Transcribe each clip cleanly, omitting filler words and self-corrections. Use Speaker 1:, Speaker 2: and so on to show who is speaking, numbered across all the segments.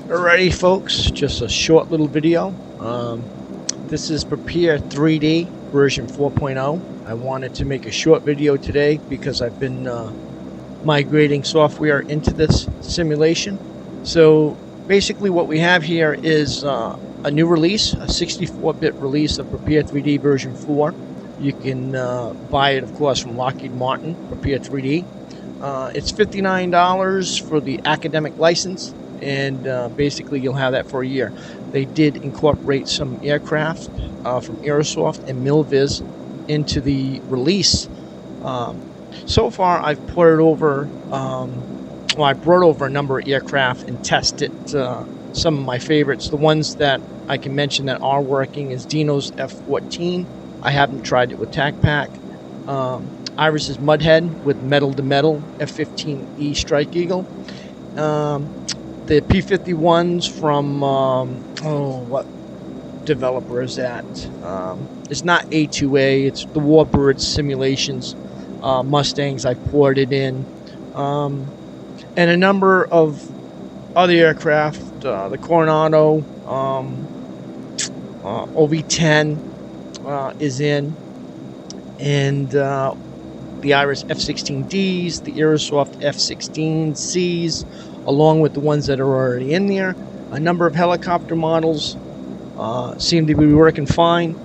Speaker 1: Alrighty folks, just a short little video. This is Prepar3D version 4.0. I wanted to make a short video today because I've been migrating software into this simulation. So basically what we have here is a new release, a 64-bit release of Prepar3D version 4. You can buy it, of course, from Lockheed Martin, Prepar3D. It's $59 for the academic license, and basically you'll have that for a year. They did incorporate some aircraft from Aerosoft and Milviz into the release. So far I've put it over, I brought over a number of aircraft and tested some of my favorites. The ones that I can mention that are working is Dino's F-14. I haven't tried it with TACPAC. Iris's Mudhead with Metal to Metal F-15E Strike Eagle. The P-51s from, what developer is that? It's not A2A, it's the Warbird Simulations Mustangs I ported in. And a number of other aircraft, the Coronado, OV-10 is in, and the Iris F-16Ds, the Aerosoft F-16Cs, along with the ones that are already in there. A number of helicopter models seem to be working fine.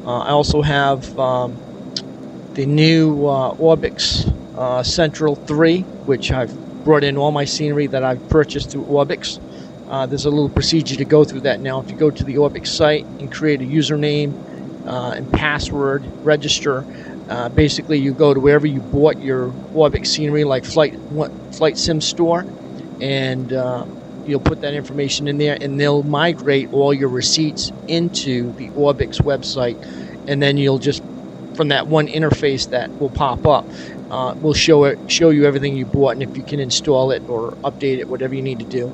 Speaker 1: I also have the new Orbx Central 3, which I've brought in all my scenery that I've purchased through Orbx. There's a little procedure to go through that now. If you go to the Orbx site and create a username and password, register, basically you go to wherever you bought your Orbx scenery, like Flight Sim Store, and you'll put that information in there, and they'll migrate all your receipts into the Orbx website, and then you'll just, from that one interface that will pop up, will show you everything you bought, and if you can install it or update it, whatever you need to do.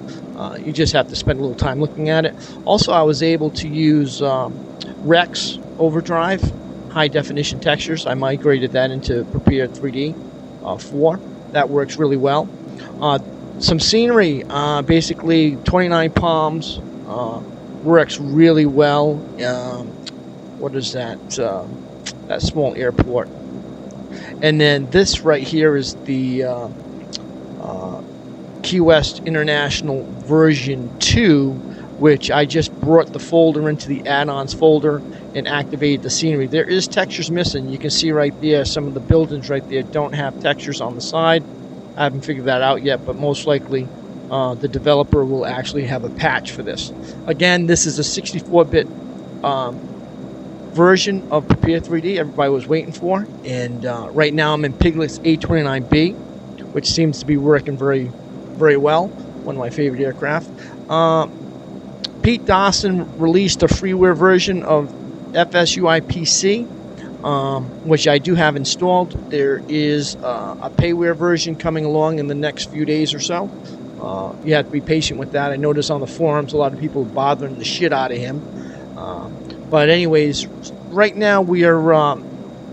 Speaker 1: You just have to spend a little time looking at it. Also, I was able to use Rex Overdrive high definition textures. I migrated that into Prepar3D 4. That works really well. Some scenery, basically 29 Palms, works really well. What is that? That small airport. And then this right here is the Key West International version 2, which I just brought the folder into the add-ons folder and activated the scenery. There is textures missing. You can see right there, some of the buildings right there don't have textures on the side. I haven't figured that out yet, but most likely the developer will actually have a patch for this. Again, this is a 64-bit version of Prepar3D everybody was waiting for, and right now I'm in Piglet's A29B, which seems to be working very, very well. One of my favorite aircraft. Pete Dawson released a freeware version of FSUIPC, which I do have installed. There is a payware version coming along in the next few days or so. You have to be patient with that. I noticed on the forums a lot of people bothering the shit out of him. But anyways, right now we are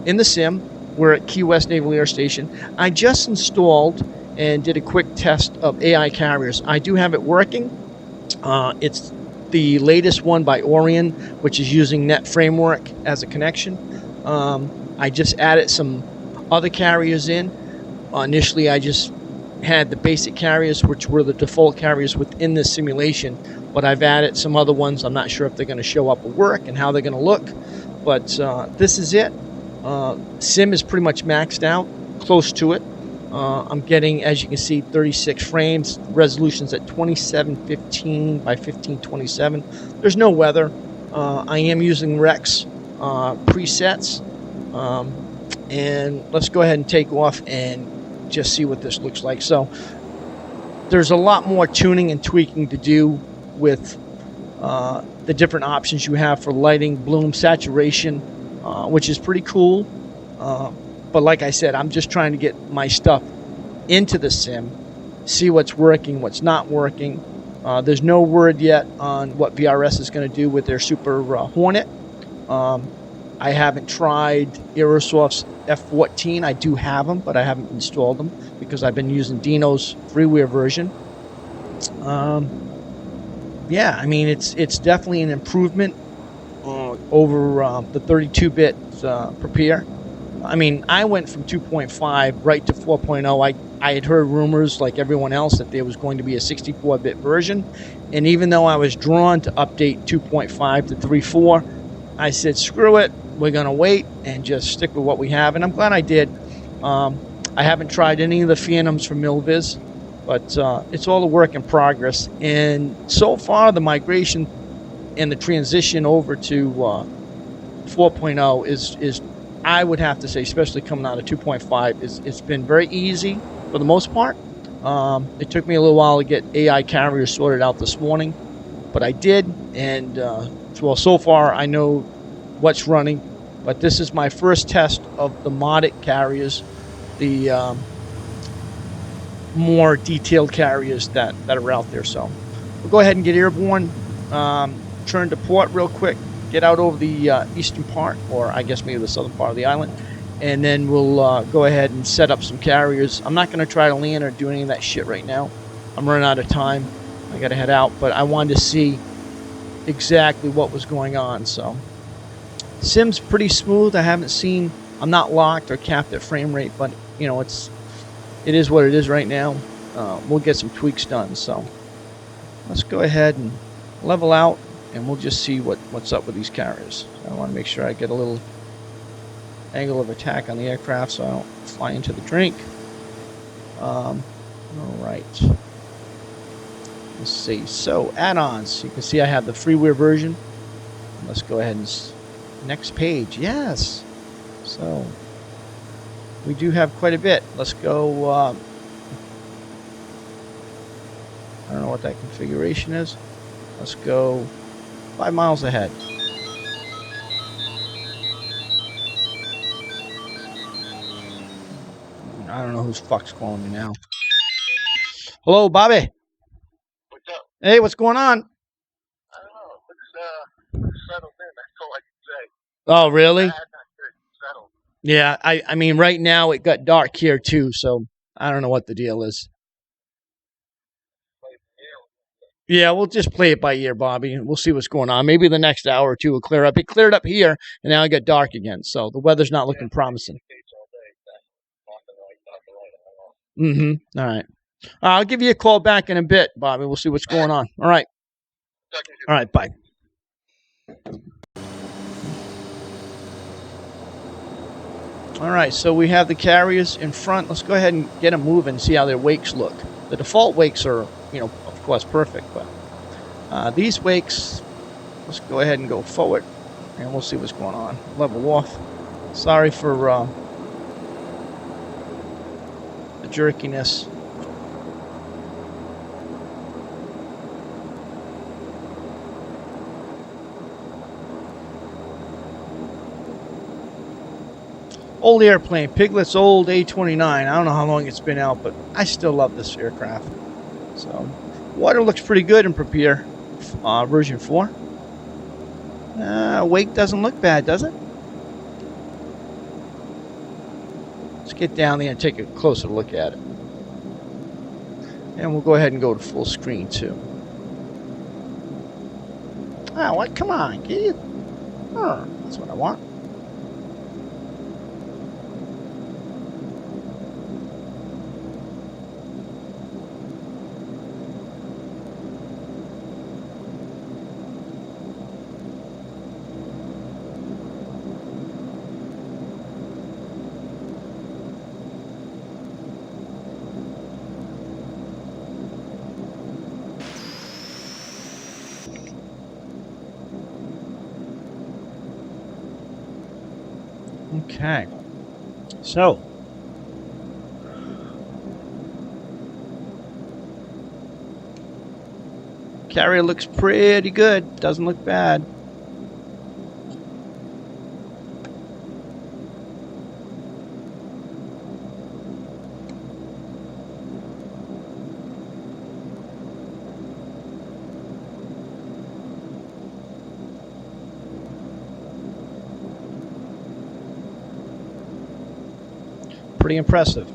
Speaker 1: in the sim. We're at Key West Naval Air Station. I just installed and did a quick test of AI carriers. I do have it working. It's the latest one by Orion, which is using Net Framework as a connection. I just added some other carriers in. Initially, I just had the basic carriers, which were the default carriers within this simulation, but I've added some other ones. I'm not sure if they're going to show up at work and how they're going to look, but this is it. Sim is pretty much maxed out, close to it. I'm getting, as you can see, 36 frames. Resolution's at 2715 by 1527. There's no weather. I am using Rex presets, and let's go ahead and take off and just see what this looks like. So there's a lot more tuning and tweaking to do with the different options you have for lighting, bloom, saturation, which is pretty cool. But like I said, I'm just trying to get my stuff into the sim, see what's working, what's not working. There's no word yet on what VRS is going to do with their Super Hornet. I haven't tried Aerosoft's F-14. I do have them, but I haven't installed them because I've been using Dino's freeware version. yeah, I mean, it's definitely an improvement over the 32-bit Prepar. I mean, I went from 2.5 right to 4.0. I had heard rumors, like everyone else, that there was going to be a 64-bit version. And even though I was drawn to update 2.5 to 3.4, I said, screw it. We're going to wait and just stick with what we have. And I'm glad I did. I haven't tried any of the Phantoms from Milviz, but it's all a work in progress. And so far, the migration and the transition over to 4.0 is I would have to say, especially coming out of 2.5, it's been very easy for the most part. It took me a little while to get AI carriers sorted out this morning, but I did, and well, so far I know what's running. But this is my first test of the modded carriers, the more detailed carriers that are out there. So we'll go ahead and get airborne. Turn to port real quick. Get out over the eastern part, or I guess maybe the southern part of the island, and then we'll go ahead and set up some carriers. I'm not going to try to land or do any of that shit right now. I'm running out of time. I got to head out, but I wanted to see exactly what was going on. So sim's pretty smooth. I'm not locked or capped at frame rate, but you know, it is what it is right now. We'll get some tweaks done. So let's go ahead and level out, and we'll just see what's up with these carriers. I want to make sure I get a little angle of attack on the aircraft so I don't fly into the drink. All right. Let's see. So add-ons. You can see I have the freeware version. Let's go ahead and next page. Yes. So we do have quite a bit. Let's go. I don't know what that configuration is. Let's go 5 miles ahead. I don't know who's fuck's calling me now. Hello, Bobby.
Speaker 2: What's up?
Speaker 1: Hey, what's going on?
Speaker 2: I don't know. Looks settled in. That's all I can say.
Speaker 1: Oh, really?
Speaker 2: Bad, not good. Settled.
Speaker 1: Yeah, I mean, right now it got dark here too, so I don't know what the deal is. Yeah, we'll just play it by ear, Bobby, and we'll see what's going on. Maybe the next hour or two will clear up. It cleared up here, and now it got dark again, so the weather's not looking promising. Mm-hmm. All right. I'll give you a call back in a bit, Bobby. We'll see what's going on. All right. All right, bye. All right, so we have the carriers in front. Let's go ahead and get them moving and see how their wakes look. The default wakes are, you know, of course, perfect, but these wakes, let's go ahead and go forward, and we'll see what's going on. Level off. Sorry for the jerkiness. Old airplane, Piglet's old A29. I don't know how long it's been out, but I still love this aircraft. So, water looks pretty good in Prepar version 4. Wake doesn't look bad, does it? Let's get down there and take a closer look at it. And we'll go ahead and go to full screen too. Oh, what? Come on, can you? Oh, that's what I want. Okay, so carrier looks pretty good. Doesn't look bad. Pretty impressive.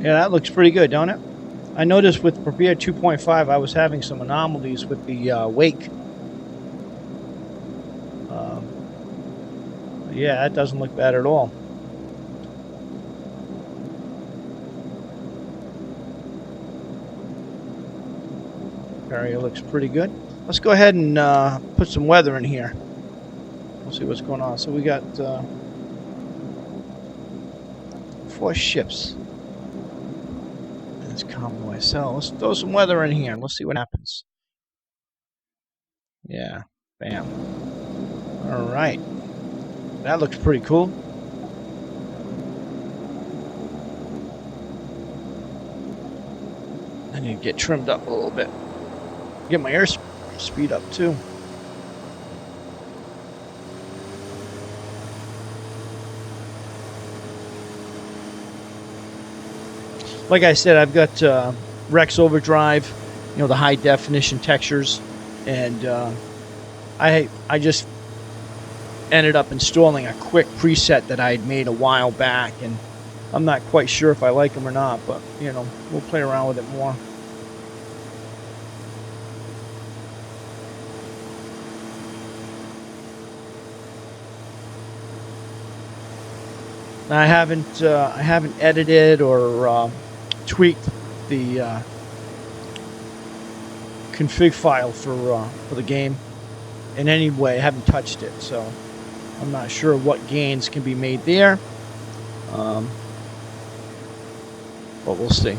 Speaker 1: Yeah, that looks pretty good, don't it? I noticed with Prepar 2.5, I was having some anomalies with the wake. Yeah, that doesn't look bad at all. Area looks pretty good. Let's go ahead and put some weather in here. We'll see what's going on. So we got 4 ships in this convoy. So let's throw some weather in here and let's see what happens. Yeah, bam. All right, that looks pretty cool. I need to get trimmed up a little bit. Get my air speed up too. Like I said, I've got Rex Overdrive, you know, the high definition textures, and I just ended up installing a quick preset that I had made a while back, and I'm not quite sure if I like them or not, but you know, we'll play around with it more. Now, I haven't edited or tweaked the config file for the game in any way. I haven't touched it, so I'm not sure what gains can be made there. But we'll see.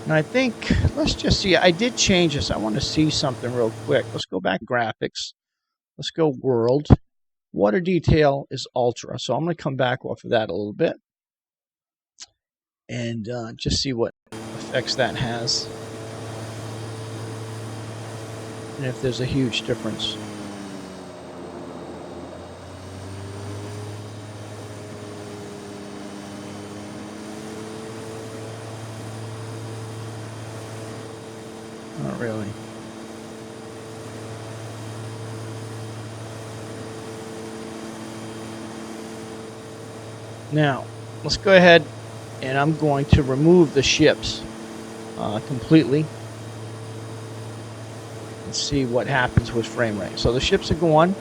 Speaker 1: And I think, let's just see, I did change this. I want to see something real quick. Let's go back to graphics. Let's go world. Water detail is ultra. So I'm going to come back off of that a little bit. And just see what effects that has. And if there's a huge difference. Not really. Now, let's go ahead and I'm going to remove the ships completely and see what happens with frame rate. So the ships are gone.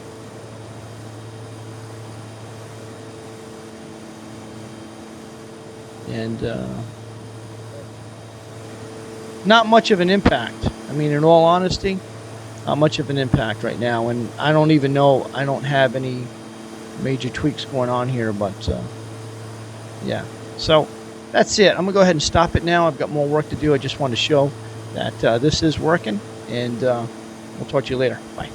Speaker 1: And not much of an impact. I mean, in all honesty, not much of an impact right now. And I don't even know, I don't have any major tweaks going on here, but yeah. So that's it. I'm going to go ahead and stop it now. I've got more work to do. I just wanted to show that this is working, and we'll talk to you later. Bye.